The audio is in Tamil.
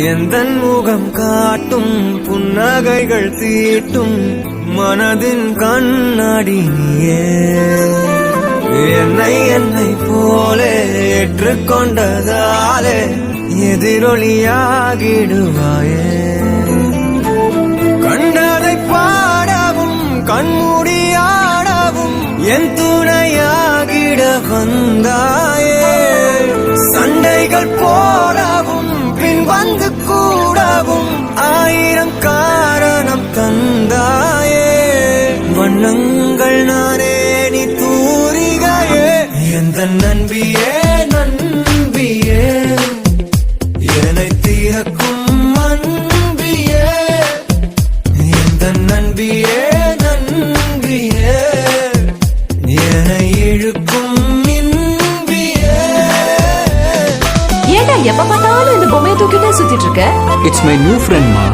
எந்தன் முகம் காட்டும் புன்னகைகள் தீட்டும் மனதின் கண்ணாடி நீயே என்னை போலே ஏற்றுக்கொண்டதாலே எதிரொலியாகிடுவாயே கண்டதை பாடவும் கண்மூடியாடவும் என் துணையாகிட வந்தாயே சண்டைகள் போடவும் பின் வந்து கூடவும் ஆயிரம் காரணம் தந்தாயே வண்ணங்கள் நானே நீ தூரிகையே எந்த நண்பியே நண்பியே என்னை தீரக்கும் அன்பியே எந்த நண்பியே நண்பியே என்னை இழுக்கும் இன்பியே ஏண்டா எப்ப பார்த்தாலும் இந்த பொம்மையை தூக்கிட்டே சுத்திட்டு இருக்க? It's my new friend, ma.